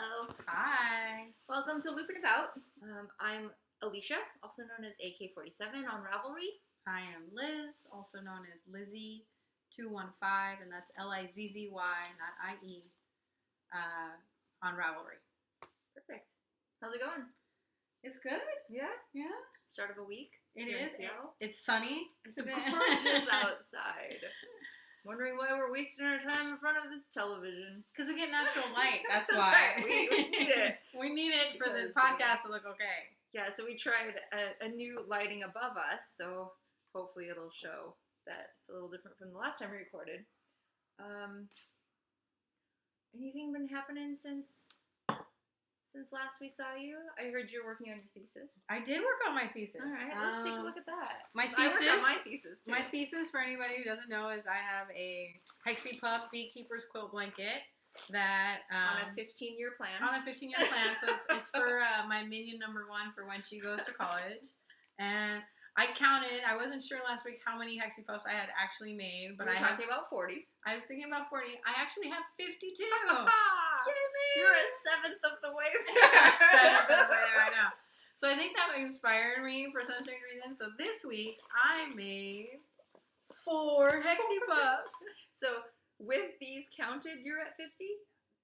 Hello. Hi. Welcome to Lupinehook. I'm Alicia, also known as AK47 on Ravelry. I am Liz, also known as Lizzy215, and that's Lizzy, not IE, on Ravelry. Perfect. How's it going? It's good. Yeah? Yeah. Start of a week? It here in is. Seattle. It's sunny. It's gorgeous outside. Wondering why we're wasting our time in front of this television. Because we get natural light. That's That's why. right. We need it. We need it for the Because, podcast to look okay. Yeah, so we tried a new lighting above us, so hopefully it'll show that it's a little different from the last time we recorded. Anything been happening since last we saw you? I heard you're working on your thesis. I did work on my thesis. All right, let's take a look at that. My 'Cause I worked thesis- on my thesis too. My thesis, for anybody who doesn't know, is I have a Hexie Puff Beekeeper's Quilt Blanket that on a 15-year plan. On a 15-year plan. It's for my minion number 1 for when she goes to college. And I counted. I wasn't sure last week how many Hexie Puffs I had actually made, but We're talking about 40. I was thinking about 40. I actually have 52. Yay, me! You're a seventh of the way Seventh there. of the way there, I know. So I think that inspired me for some strange reason. So this week I made 4 Hexie Puffs. So with these counted, you're at 50?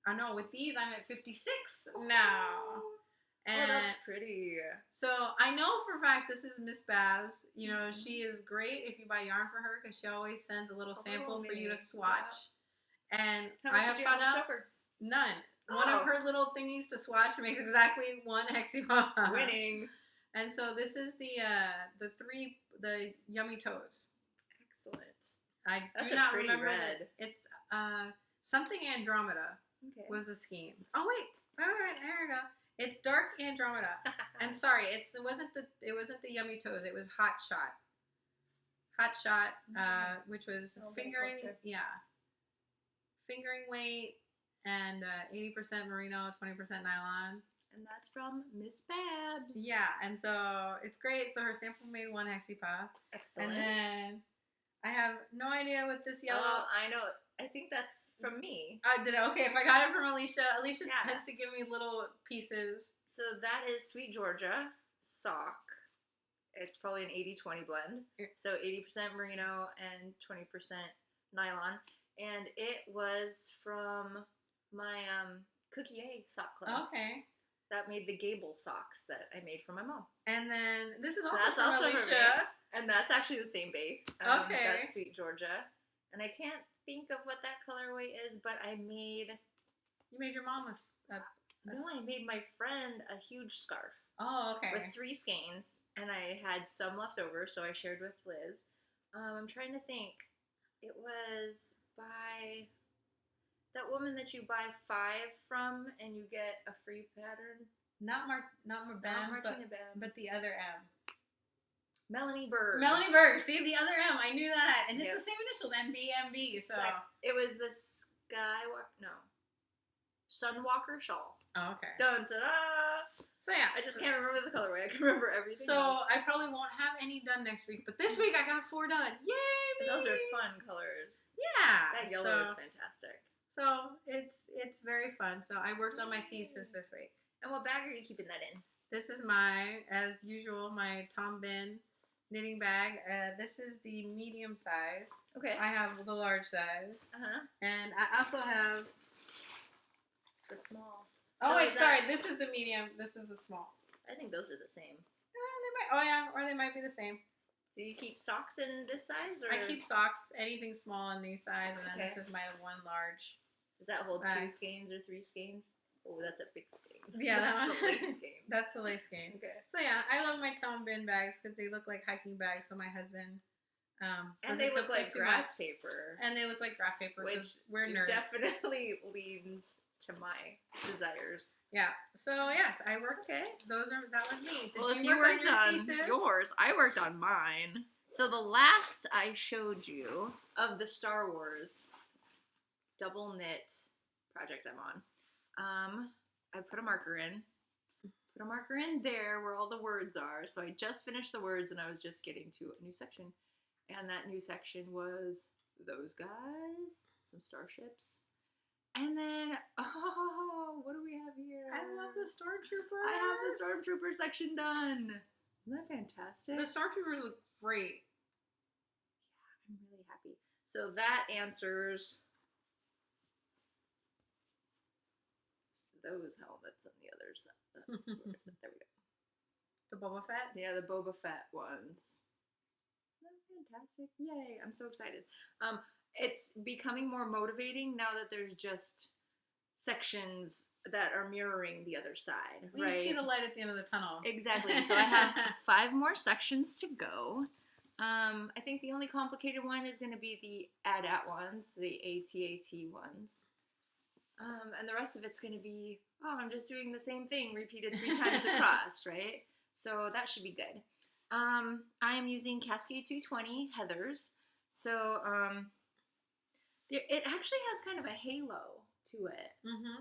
I know, with these I'm at 56 now. And that's pretty. So I know for a fact this is Miss Babs. You know, she is great if you buy yarn for her because she always sends a little sample for you to swatch. And How I much have did you found have out to suffer? none. One of her little thingies to swatch makes exactly 1 Hexie Puff. Winning. And so this is the Yummy Toes. Excellent. I That's do a not pretty remember red. It's something Andromeda Okay. was the scheme. Oh wait, there we go. It's dark Andromeda. And sorry, it wasn't the Yummy Toes. It was Hot Shot. Hot Shot, which was fingering weight and 80% merino, 20% nylon. And that's from Miss Babs. Yeah, and so it's great. So her sample made 1 Hexie Puff. Excellent. And then I have no idea what this yellow. Oh, I know. I think that's from me. Did it? Okay, if I got it from Alicia Yeah. tends to give me little pieces. So that is Sweet Georgia sock. It's probably an 80-20 blend. So 80% merino and 20% nylon. And it was from my Cookie A sock club. Okay. That made the gable socks that I made for my mom. And then this is also That's from also Alicia. from me. And that's actually the same base. Okay. That's Sweet Georgia. And I can't think of what that colorway is, but I made... You made your mom No, I made my friend a huge scarf. Oh, okay. With 3 skeins, and I had some left over, so I shared with Liz. I'm trying to think. It was by that woman that you buy 5 from, and you get a free pattern. Not Martina Bam, Bam. but the other M. Melanie Berg. Melanie Berg. See, the other M. I knew that. And it's Yep. the same initials, MB. So. It was the Sunwalker shawl. Oh, okay. Dun da da! So yeah. I just can't remember the colorway. I can remember everything So else. I probably won't have any done next week, but this week I got 4 done. Yay! Me! Those are fun colors. Yeah. That yellow is fantastic. So it's very fun. So I worked on my thesis this week. And what bag are you keeping that in? This is as usual, my Tom Bin knitting bag. This is the medium size. Okay. I have the large size. Uh-huh. And I also have... The small. Oh, So wait, is sorry. that- This is the medium. This is the small. I think those are the same. Or they might be the same. Do you keep socks in this size? Or I keep socks, anything small in these size, and then Okay. this is my 1 large. Does that hold bag. 2 skeins or 3 skeins? Oh, that's a big skein. Yeah, that That's one. the lace skein. That's the lace skein. Okay. So yeah, I love my Tom Bin bags because they look like hiking bags. So my husband, And they look like too graph much. paper. And they look like graph paper, Which we're nerds. definitely leans to my desires. Yeah. So yes, I worked. Okay. That was me. Did Well, if you you work worked on on your thesis? yours, I worked on mine. So the last I showed you of the Star Wars double knit project I'm on, I put a marker in. Put a marker in there where all the words are. So I just finished the words and I was just getting to a new section. And that new section was those guys, some starships, And then, oh, what do we have here? I love the stormtroopers. I have the stormtrooper section done. Isn't that fantastic? The stormtroopers look great. I'm really happy. So that answers those helmets and the others. There we go. The Boba Fett? Yeah, the Boba Fett ones. Isn't that fantastic? Yay, I'm so excited. It's becoming more motivating now that there's just sections that are mirroring the other side, You right? see the light at the end of the tunnel. Exactly. So I have 5 more sections to go. I think the only complicated one is going to be the AT-AT ones, the AT-AT ones. And the rest of it's going to be, oh, I'm just doing the same thing repeated 3 times across, right? So that should be good. I am using Cascade 220 Heathers. So it actually has kind of a halo to it.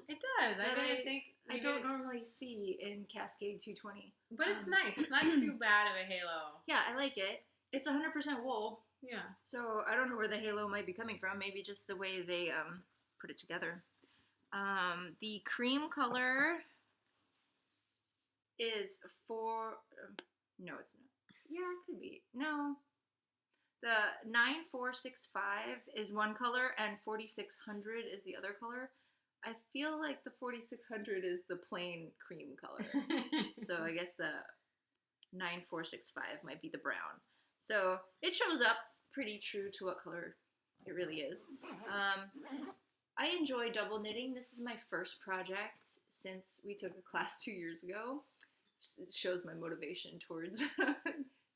It does. That I think I don't normally see in Cascade 220. But it's nice. It's not too bad of a halo. Yeah, I like it. It's 100% wool. Yeah. So I don't know where the halo might be coming from. Maybe just the way they put it together. The cream color is no, it's not. Yeah, it could be. No. The 9465 is one color and 4600 is the other color. I feel like the 4600 is the plain cream color. So I guess the 9465 might be the brown. So it shows up pretty true to what color it really is. I enjoy double knitting. This is my first project since we took a class 2 years ago. It shows my motivation towards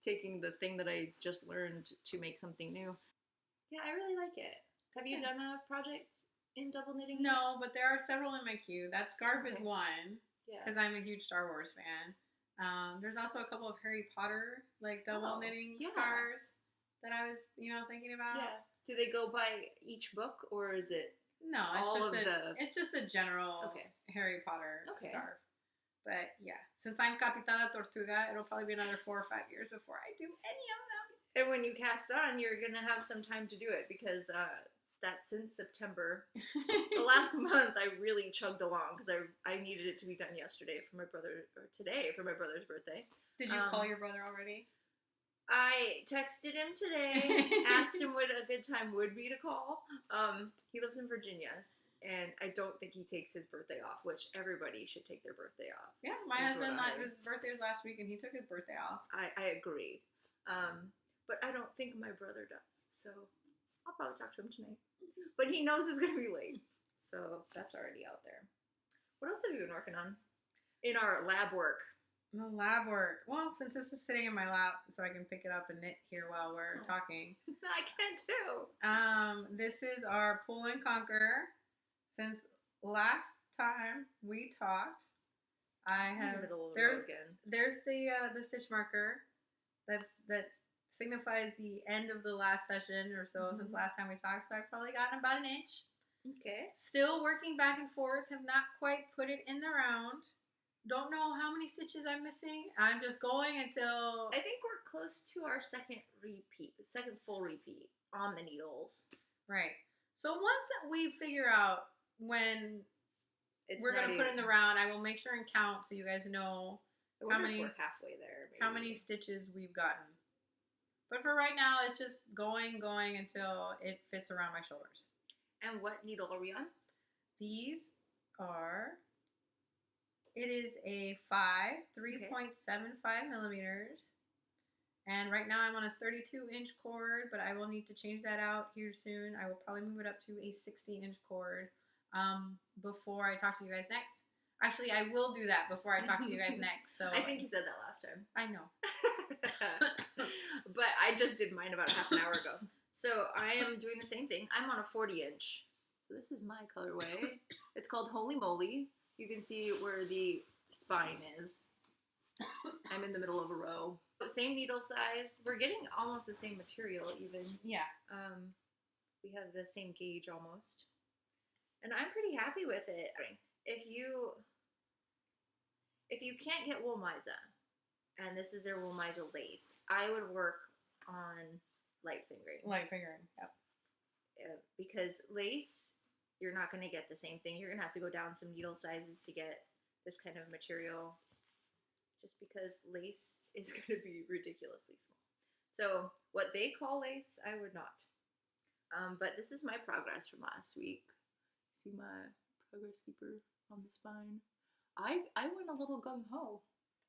taking the thing that I just learned to make something new. Yeah, I really like it. Have you done a project in double knitting? No, but there are several in my queue. That scarf is one, Yeah. because I'm a huge Star Wars fan. There's also a couple of Harry Potter, like, double knitting scarves that I was, thinking about. Yeah. Do they go by each book, or is it No, it's just a general Harry Potter scarf. But yeah, since I'm Capitana Tortuga, it'll probably be another 4 or 5 years before I do any of them. And when you cast on, you're going to have some time to do it because that's in September. The last month, I really chugged along because I needed it to be done yesterday for my brother, or today for my brother's birthday. Did you call your brother already? I texted him today, asked him what a good time would be to call. He lives in Virginia, and I don't think he takes his birthday off, which everybody should take their birthday off. Yeah, my husband, his birthday was last week, and he took his birthday off. I agree. But I don't think my brother does, so I'll probably talk to him tonight. But he knows it's going to be late, so that's already out there. What else have you been working on in our lab work? The lab work. Well, since this is sitting in my lap, so I can pick it up and knit here while we're talking. I can too. This is our Pull and Conquer. Since last time we talked, I have there's the stitch marker that signifies the end of the last session or so since last time we talked. So I've probably gotten about an inch. Okay. Still working back and forth. Have not quite put it in the round. Don't know how many stitches I'm missing. I'm just going until... I think we're close to our second full repeat on the needles. Right. So once we figure out when we're going to put in the round, I will make sure and count so you guys know how many... We're halfway there. Maybe. How many stitches we've gotten. But for right now, it's just going until it fits around my shoulders. And what needle are we on? These are... It is a 3.75 millimeters. And right now I'm on a 32-inch cord, but I will need to change that out here soon. I will probably move it up to a 60-inch cord before I talk to you guys next. Actually, I will do that before I talk to you guys next. So I think you said that last time. I know. But I just did mine about half an hour ago. So I am doing the same thing. I'm on a 40-inch. So this is my colorway. It's called Holy Moly. You can see where the spine is. I'm in the middle of a row. Same needle size. We're getting almost the same material even. Yeah. We have the same gauge almost. And I'm pretty happy with it. If you can't get Woolmiza, and this is their Woolmiza lace, I would work on light fingering. Light fingering, yep. Because lace you're not going to get the same thing. You're going to have to go down some needle sizes to get this kind of material, just because lace is going to be ridiculously small. So what they call lace, I would not. But this is my progress from last week. See my progress keeper on the spine. I went a little gung-ho.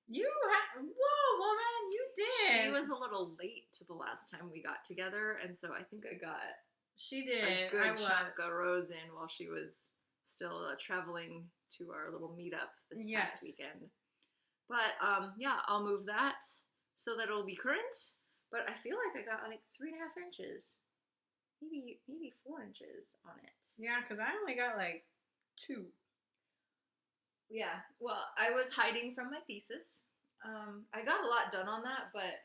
Whoa, woman, you did. She was a little late to the last time we got together, and so I think I got She did. a good chunk of rows in while she was still traveling to our little meetup this past weekend. But yeah, I'll move that so that it'll be current. But I feel like I got like 3.5 inches, maybe 4 inches on it. Yeah, because I only got like 2. Yeah, well, I was hiding from my thesis. I got a lot done on that, but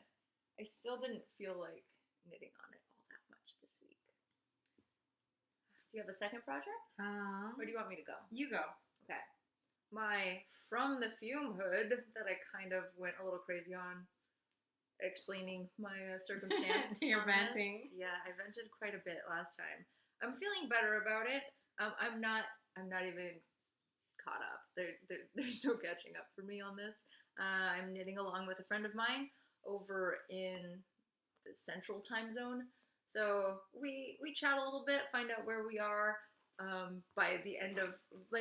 I still didn't feel like knitting on it all that much this week. Do you have a second project? Or do you want me to go? You go. Okay. My From the Fume hood that I kind of went a little crazy on, explaining my circumstance. You're venting. Yeah, I vented quite a bit last time. I'm feeling better about it. I'm not even caught up. There's no catching up for me on this. I'm knitting along with a friend of mine over in the central time zone. So we chat a little bit, find out where we are by the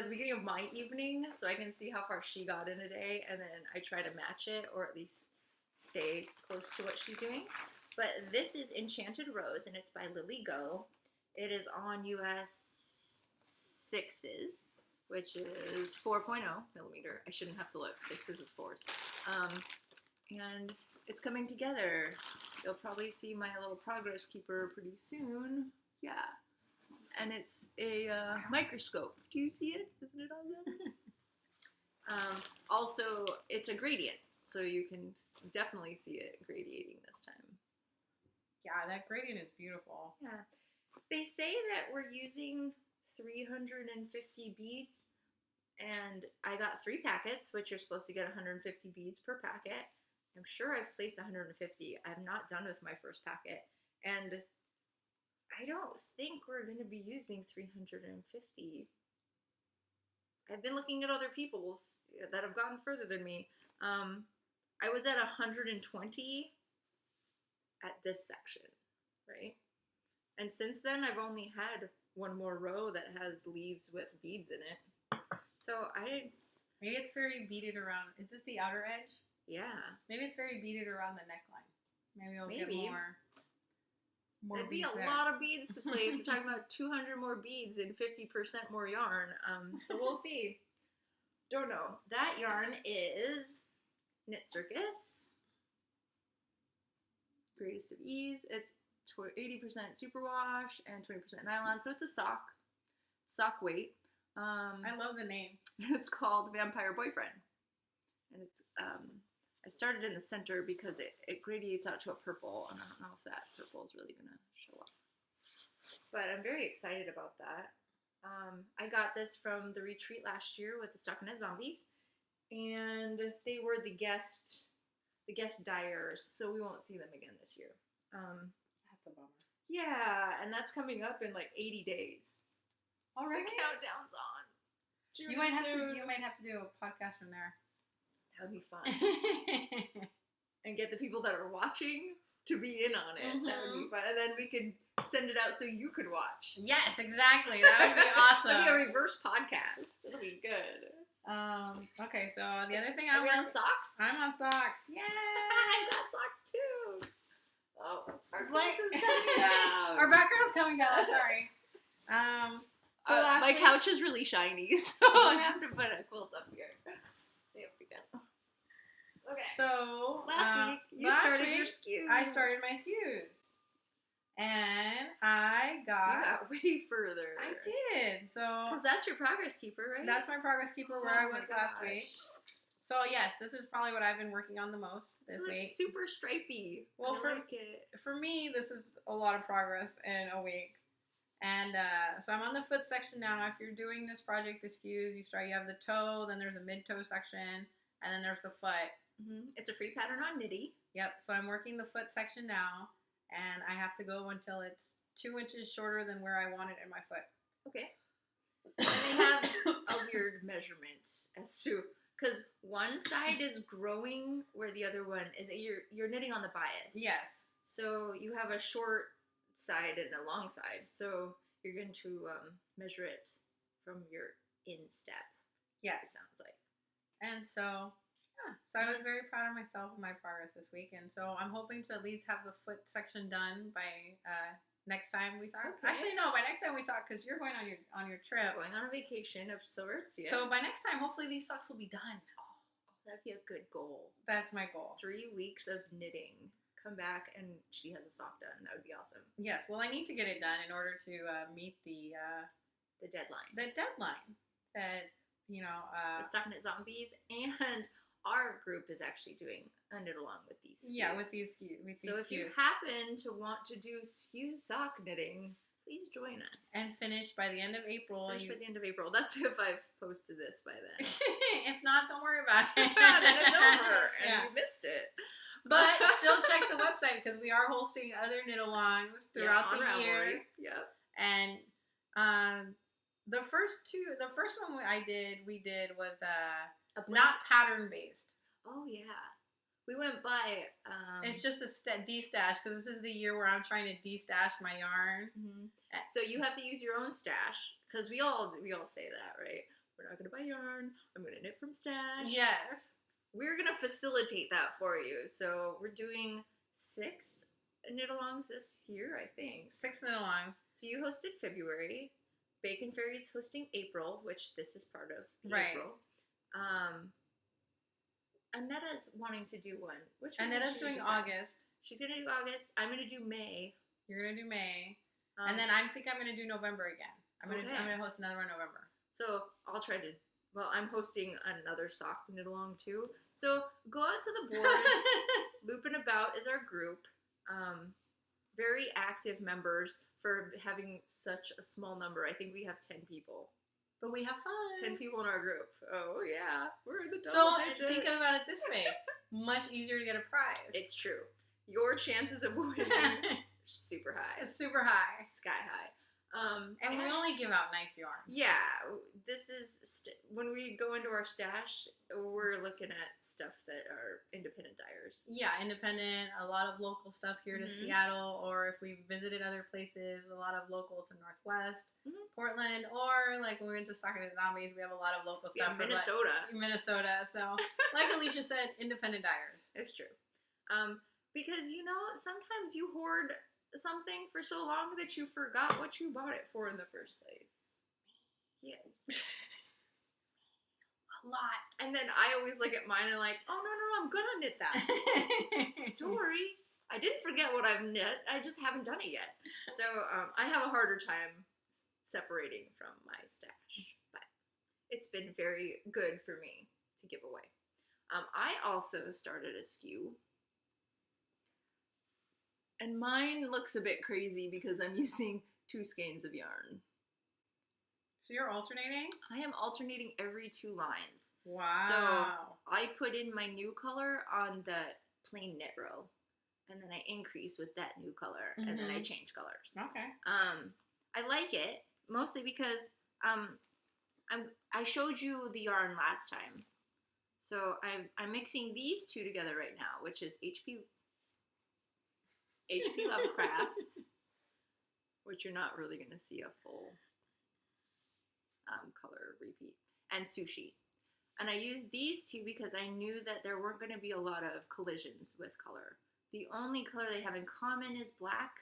beginning of my evening, so I can see how far she got in a day, and then I try to match it, or at least stay close to what she's doing. But this is Enchanted Rose, and it's by Lily Go. It is on US 6s, which is 4.0 millimeter. I shouldn't have to look. 6s is 4s. And it's coming together. You'll probably see my little progress keeper pretty soon. Yeah. And it's a microscope. Do you see it? Isn't it awesome? Also, it's a gradient, so you can definitely see it gradiating this time. Yeah, that gradient is beautiful. Yeah. They say that we're using 350 beads, and I got 3 packets, which you're supposed to get 150 beads per packet. I'm sure I've placed 150. I'm not done with my first packet, and I don't think we're going to be using 350. I've been looking at other people's that have gotten further than me. I was at 120 at this section, right? And since then, I've only had one more row that has leaves with beads in it. So Maybe it's very beaded around. Is this the outer edge? Yeah. Maybe it's very beaded around the neckline. Maybe we'll get more That'd be beads a there. lot of beads to place. We're talking about 200 more beads and 50% more yarn. So we'll see. Don't know. That yarn is Knit Circus. Greatest of Ease. It's 80% superwash and 20% nylon. So it's a sock weight. I love the name. It's called Vampire Boyfriend. And it's I started in the center because it gradiates out to a purple, and I don't know if that purple is really gonna show up. But I'm very excited about that. I got this from the retreat last year with the Stockinette Zombies, and they were the guest dyers, so we won't see them again this year. That's a bummer. Yeah, and that's coming up in like 80 days. Already? The countdown's on. You might have to do a podcast from there. That would be fun. And get the people that are watching to be in on it. Mm-hmm. That would be fun. And then we could send it out so you could watch. Yes, exactly. That would be awesome. That'd be a reverse podcast. It'll be good. Okay, so the other thing Are we on socks? I'm on socks. Yay! I've got socks too. Oh, our quilt is coming down. Our background's coming down. Sorry. So my couch is really shiny, so I have to put a quilt up here. See if we can. Okay. So last week you started your skews. I started my skews, and I got. You got way further. I did. So because that's your progress keeper, right? That's my progress keeper where I was last week. So yes, this is probably what I've been working on the most this week. Super stripy. Well, for me, this is a lot of progress in a week. And so I'm on the foot section now. If you're doing this project, the skews, you have the toe, then there's a mid-toe section, and then there's the foot. Mm-hmm. It's a free pattern on Knitty. Yep, so I'm working the foot section now, and I have to go until it's 2 inches shorter than where I want it in my foot. Okay. And they have a weird measurement as to, because one side is growing where the other one is. You're knitting on the bias. Yes. So you have a short side and a long side. So you're going to measure it from your instep. Yes. It sounds like. And so, yeah. So I was very proud of myself and my progress this week. And so I'm hoping to at least have the foot section done by next time we talk. Okay. Actually, no, by next time we talk, because you're going on your trip. Going on a vacation of sorts, yeah. So by next time, hopefully these socks will be done. Oh, that'd be a good goal. That's my goal. 3 weeks of knitting. Come back and she has a sock done. That would be awesome. Yes. Well, I need to get it done in order to meet the deadline. The deadline that the Stockinette Zombies and our group is actually doing a knit along with these SKUs. Yeah, with these SKUs. So if you happen to want to do SKU sock knitting, please join us. And finish by the end of April. By the end of April. That's if I've posted this by then. If not, don't worry about it. Then it's over and you missed it. But still check the website because we are hosting other knit-alongs throughout the year. Yep. And the first one we did was not pattern-based. Oh, yeah. We went by... it's just a de-stash because this is the year where I'm trying to de-stash my yarn. Mm-hmm. So you have to use your own stash because we all say that, right? We're not going to buy yarn. I'm going to knit from stash. Yes. We're going to facilitate that for you. So we're doing 6 knit-alongs this year, I think. 6 knit-alongs. So you hosted February. Bacon Fairy's hosting April, which this is part of April. Anetta's wanting to do one. Anetta's doing August. She's going to do August. I'm going to do May. You're going to do May. And then I think I'm going to do November again. I'm going to host another one in November. So I'll try to... Well, I'm hosting another sock knit-along too. So go out to the boards. Lupin About is our group. Very active members for having such a small number. I think we have 10 people. But we have fun. 10 people in our group. Oh, yeah. We're in the double digits. So think about it this way. Much easier to get a prize. It's true. Your chances of winning super high. Super high. Sky high. And we only give out nice yarn. Yeah, this is when we go into our stash, we're looking at stuff that are independent dyers. Yeah, independent. A lot of local stuff here to Seattle, or if we visited other places, a lot of local to Northwest, Portland, or like when we went to Stockinette Zombies, we have a lot of local stuff. Yeah, Minnesota. Minnesota. So, like Alicia said, independent dyers. It's true. Because sometimes you hoard something for so long that you forgot what you bought it for in the first place. Yeah. A lot. And then I always look at mine and like, oh no, I'm gonna knit that. Don't worry. I didn't forget what I've knit. I just haven't done it yet. So I have a harder time separating from my stash. But it's been very good for me to give away. I also started a SKU. And mine looks a bit crazy because I'm using 2 skeins of yarn. So you're alternating? I am alternating every 2 lines. Wow. So I put in my new color on the plain knit row. And then I increase with that new color. And then I change colors. Okay. I like it mostly because I showed you the yarn last time. So I'm mixing these 2 together right now, which is HP Lovecraft, which you're not really going to see a full color repeat, and Sushi. And I used these 2 because I knew that there weren't going to be a lot of collisions with color. The only color they have in common is black,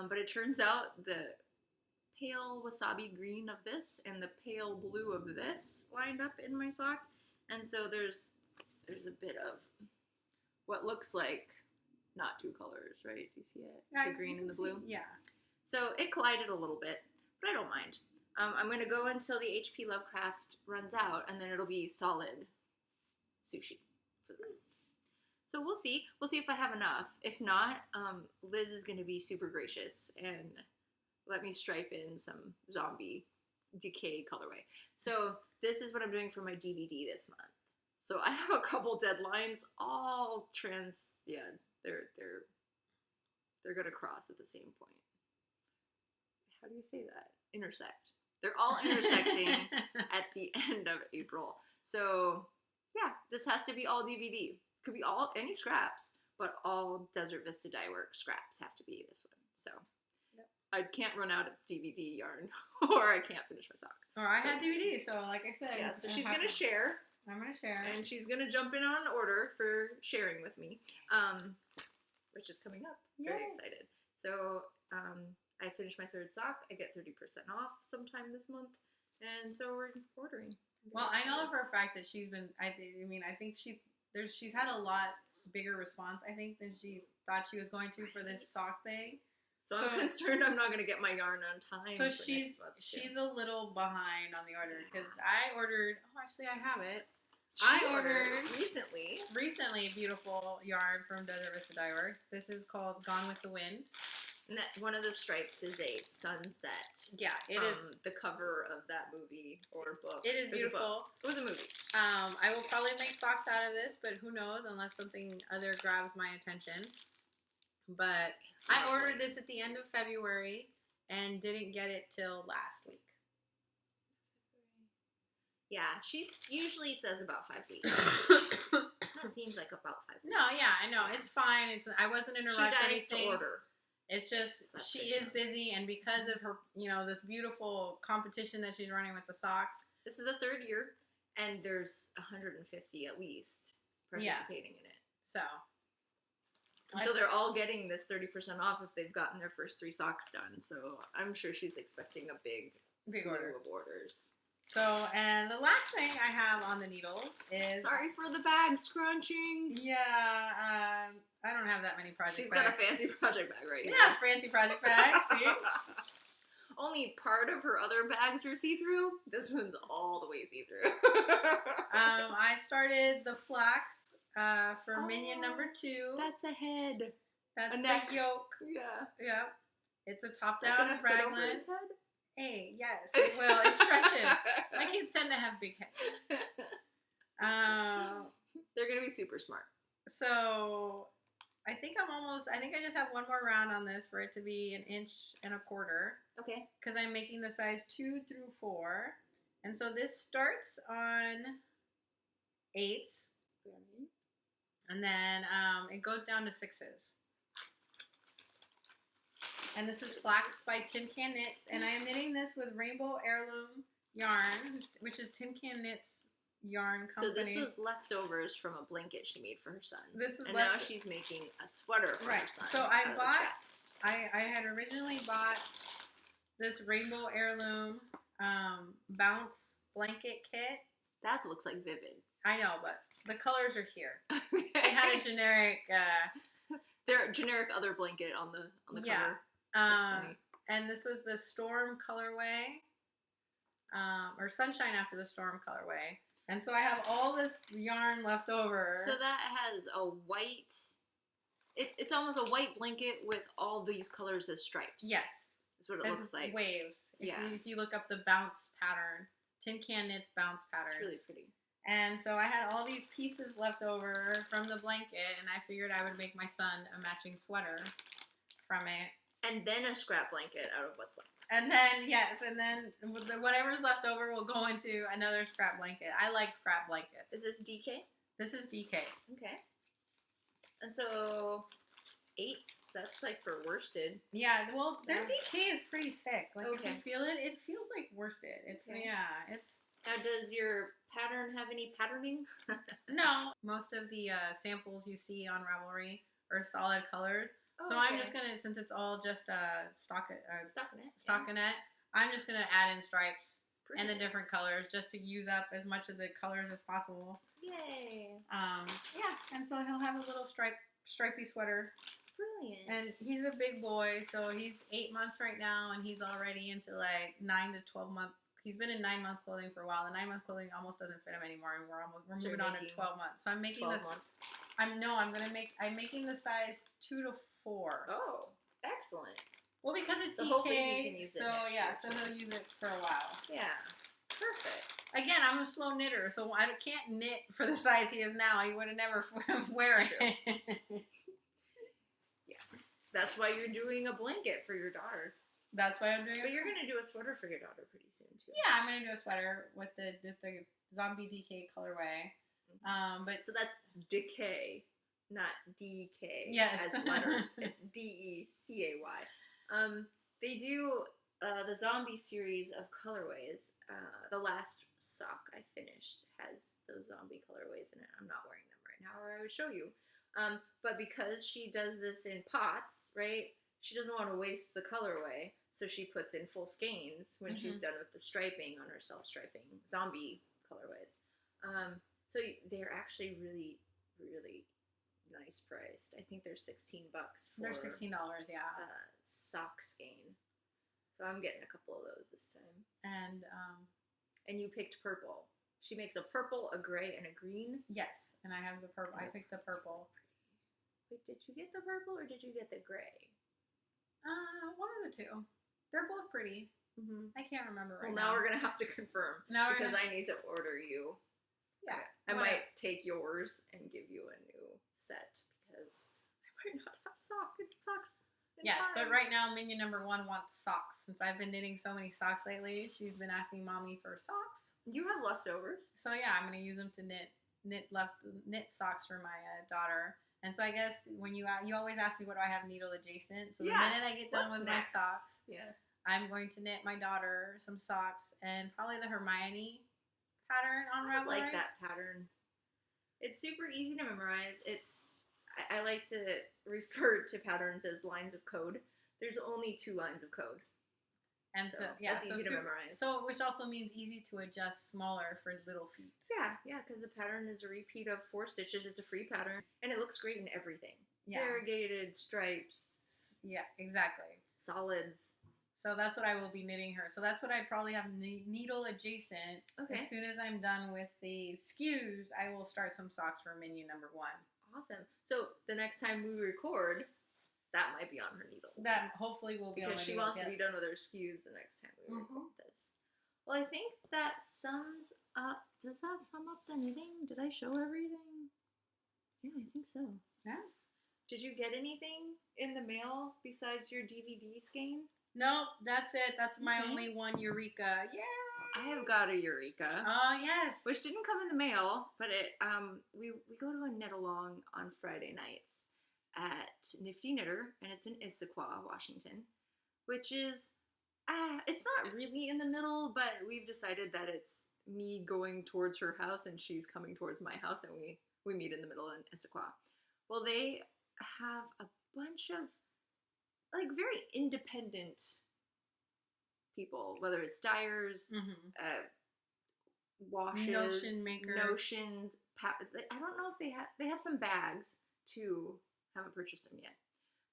but it turns out the pale wasabi green of this and the pale blue of this lined up in my sock. And so there's a bit of what looks like not 2 colors, right? Do you see it? Yeah, the green and the blue? Yeah. So it collided a little bit, but I don't mind. I'm going to go until the HP Lovecraft runs out, and then it'll be solid Sushi for the rest. So we'll see. We'll see if I have enough. If not, Liz is going to be super gracious and let me stripe in some zombie decay colorway. So this is what I'm doing for my DVD this month. So I have a couple deadlines, all they're gonna cross at the same point. How do you say that? Intersect. They're all intersecting at the end of April. So, yeah, this has to be all DVD. Could be all any scraps, but all Desert Vista dye work scraps have to be this one. So, Yep. I can't run out of DVD yarn, or I can't finish my sock. Or I So have DVD, so like I said. Yeah, so she's gonna share. I'm gonna share. And she's gonna jump in on an order for sharing with me, which is coming up. Very Yay. excited. So I finished my third sock. I get 30% off sometime this month, and so we're ordering. Well, I know for a fact that she's been. I think she's had a lot bigger response. I think than she thought she was going to for this sock thing. So I'm concerned I'm not gonna get my yarn on time. So for she's a little behind on the order because I ordered. Oh, actually, I have it. I ordered recently beautiful yarn from Desert Vista Dye Works. This is called Gone with the Wind. And that one of the stripes is a sunset. Yeah, it from is the cover of that movie or book. It is beautiful. It was a movie. I will probably make socks out of this, but who knows unless something other grabs my attention. But I ordered this at the end of February and didn't get it till last week. Yeah, she usually says about 5 weeks. That seems like about 5 weeks. No, yeah, I know. It's fine. I wasn't in a rush or She dies anything. to order. It's just she is busy, and because of her, this beautiful competition that she's running with the socks. This is the third year, and there's 150 at least participating in it. So they're all getting this 30% off if they've gotten their first 3 socks done. So I'm sure she's expecting a big slew of orders. So, and the last thing I have on the needles is... Sorry for the bag scrunching. Yeah, I don't have that many project bags. She's got a fancy project bag right here. Yeah, fancy project bag, see? Only part of her other bags are see-through. This one's all the way see-through. I started the flax for Minion number 2. That's a head. That's a the neck. yoke. Yeah. Yep. It's a top-down Is that gonna fit over raglan. his head? Hey, yes. Well, it's stretching. My kids tend to have big heads. They're going to be super smart. So, I think I just have one more round on this for it to be 1.25 inches. Okay. Because I'm making the size 2 through 4. And so this starts on 8s. And then it goes down to 6s. And this is Flax by Tin Can Knits. And I am knitting this with Rainbow Heirloom yarn, which is Tin Can Knits yarn company. So this was leftovers from a blanket she made for her son. And now she's making a sweater for her son. So I had originally bought this Rainbow Heirloom bounce blanket kit. That looks like Vivid. I know, but the colors are here. They had a generic... Their generic other blanket on the cover. That's funny. And this was the Storm colorway, or Sunshine after the Storm colorway. And so I have all this yarn left over. So that has a white. It's almost a white blanket with all these colors as stripes. Yes, that's what it looks like. Waves. Yeah. If you look up the bounce pattern, Tin Can Knits bounce pattern. It's really pretty. And so I had all these pieces left over from the blanket, and I figured I would make my son a matching sweater from it. And then a scrap blanket out of what's left. And then whatever's left over will go into another scrap blanket. I like scrap blankets. Is this DK? This is DK. Okay. And so 8s, that's like for worsted. Yeah, well, their DK is pretty thick. Like Okay. if you feel it, it feels like worsted. It's it's. Now, does your pattern have any patterning? No, most of the samples you see on Ravelry are solid colors. Oh, so okay. I'm just gonna, since it's all just Stockinette. stockinette, I'm just gonna add in stripes and the Pretty. different colors just to use up as much of the colors as possible. Yay. Yeah, and so he'll have a little stripy sweater. Brilliant. And he's a big boy, so he's 8 months right now, and he's already into like 9 to 12 month. He's been in 9-month clothing for a while. The 9-month clothing almost doesn't fit him anymore, and we're So moving on to 12 months. So I'm making this. I'm making the size 2 to 4. Oh, excellent. Well, because it's So DK, hopefully he can use it so next yeah, year, so too. he'll use it for a while. Yeah. Perfect. Again, I'm a slow knitter, so I can't knit for the size he is now. He would have never wear it. Yeah. That's why you're doing a blanket for your daughter. That's why I'm doing it. But you're gonna do a sweater for your daughter pretty soon too. Yeah, I'm gonna do a sweater with the zombie DK colorway. But So that's decay, not DK. Yes. As letters. It's DECAY. They do the zombie series of colorways. The last sock I finished has those zombie colorways in it. I'm not wearing them right now, or I would show you. But because she does this in pots, right? She doesn't want to waste the colorway, so she puts in full skeins when she's done with the striping on her self-striping zombie colorways. So they're actually really, really nice priced. I think they're $16 for. They're $16, yeah. Sock skein. So I'm getting a couple of those this time. And you picked purple. She makes a purple, a gray, and a green. yes, and I have the purple. I picked the purple. Wait, did you get the purple or did you get the gray? One of the two. They're both pretty. Mm-hmm. I can't remember right now. Well, now we're gonna have to confirm because I need to order you. Yeah, I might take yours and give you a new set because I might not have socks. Yes, but right now, minion number 1 wants socks. Since I've been knitting so many socks lately, she's been asking mommy for socks. You have leftovers. So yeah, I'm gonna use them to knit socks for my daughter. And so I guess when you always ask me what do I have needle adjacent. So the minute I get done with my socks, I'm going to knit my daughter some socks and probably the Hermione pattern on Ravelry. I like that pattern. It's super easy to memorize. I like to refer to patterns as lines of code. There's only 2 lines of code. And so that's easy to memorize. So, which also means easy to adjust smaller for little feet. Yeah, because the pattern is a repeat of 4 stitches. It's a free pattern, and it looks great in everything. Yeah. Variegated stripes. Yeah, exactly. Solids. So that's what I will be knitting her. So that's what I probably have needle adjacent. Okay. As soon as I'm done with the SKUs, I will start some socks for minion number 1. Awesome. So the next time we record, that might be on her needles. That hopefully will be on her because she wants to be done with her SKUs the next time we record this. Well, I think that sums up. Does that sum up the knitting? Did I show everything? Yeah, I think so. Yeah. Did you get anything in the mail besides your DVD skein? Nope, that's it. That's my only one Eureka. Yeah. I have got a Eureka. Oh, yes. Which didn't come in the mail, but it we go to a knit along on Friday nights at Nifty Knitter, and it's in Issaquah, Washington, which is it's not really in the middle, but we've decided that it's me going towards her house and she's coming towards my house, and we meet in the middle in Issaquah. Well, they have a bunch of like very independent people, whether it's dyers, washes, notion maker, notions. I don't know if they have some bags too. Haven't purchased them yet,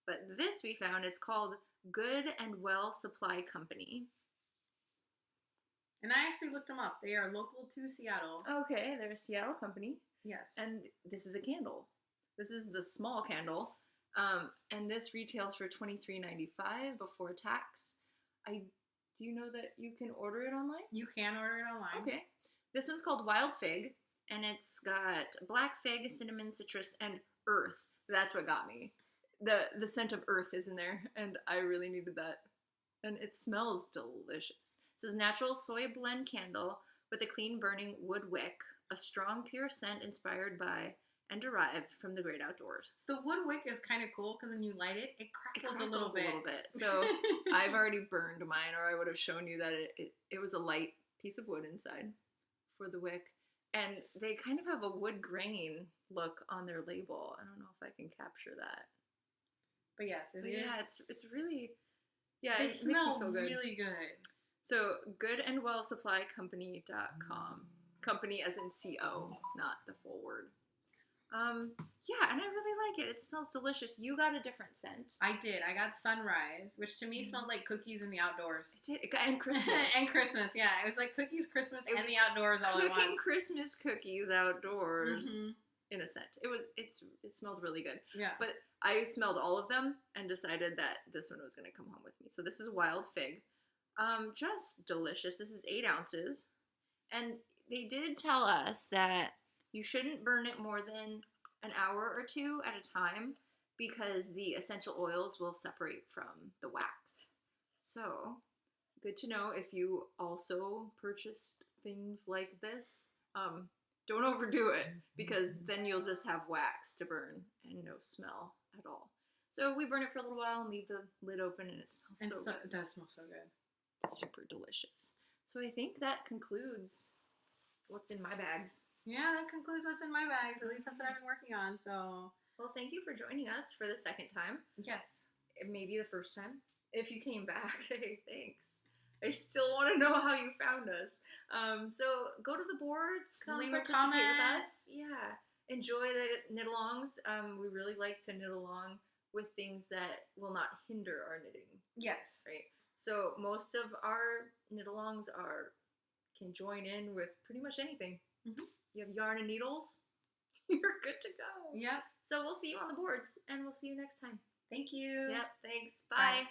but this we found. It's called Good and Well Supply Company, and I actually looked them up. They are local to Seattle. Okay, they're a Seattle company. Yes, and this is a candle. This is the small candle, and this retails for $23.95 before tax. Do you know that you can order it online? You can order it online. Okay. This one's called Wild Fig, and it's got black fig, cinnamon, citrus, and earth. That's what got me. The scent of earth is in there, and I really needed that. And it smells delicious. It says natural soy blend candle with a clean burning wood wick, a strong pure scent inspired by and derived from the great outdoors. The wood wick is kind of cool because when you light it, it crackles a little bit. So I've already burned mine, or I would have shown you that it was a light piece of wood inside for the wick. And they kind of have a wood grain look on their label. I don't know if I can capture that. But yes, it is. Yeah, it's really, it makes me feel good. Really good. So goodandwellsupplycompany.com. Company as in C-O, not the full word. And I really like it. It smells delicious. You got a different scent. I did. I got Sunrise, which to me smelled like cookies in the outdoors. It did. And Christmas. And Christmas, yeah. It was like cookies, Christmas, and the outdoors all at once. Cooking Christmas cookies outdoors in a scent. It smelled really good. Yeah. But I smelled all of them and decided that this one was going to come home with me. So this is Wild Fig. Just delicious. This is 8 ounces. And they did tell us that you shouldn't burn it more than an hour or 2 at a time because the essential oils will separate from the wax. So, good to know if you also purchased things like this. Don't overdo it because then you'll just have wax to burn and no smell at all. So we burn it for a little while and leave the lid open and it smells so good. It does smell so good. It's super delicious. So I think that concludes what's in my bags. Yeah, that concludes what's in my bags. At least that's what I've been working on. So, well, thank you for joining us for the second time. yes. Maybe the first time. If you came back, hey, thanks. I still want to know how you found us. So go to the boards, come Leave a participate with comment. us. Yeah. Enjoy the knit-alongs. We really like to knit along with things that will not hinder our knitting. Yes. Right? So most of our knit-alongs can join in with pretty much anything. Mm-hmm. You have yarn and needles, you're good to go. Yep. So we'll see you on the boards, and we'll see you next time. Thank you. Yep, thanks. Bye. Bye.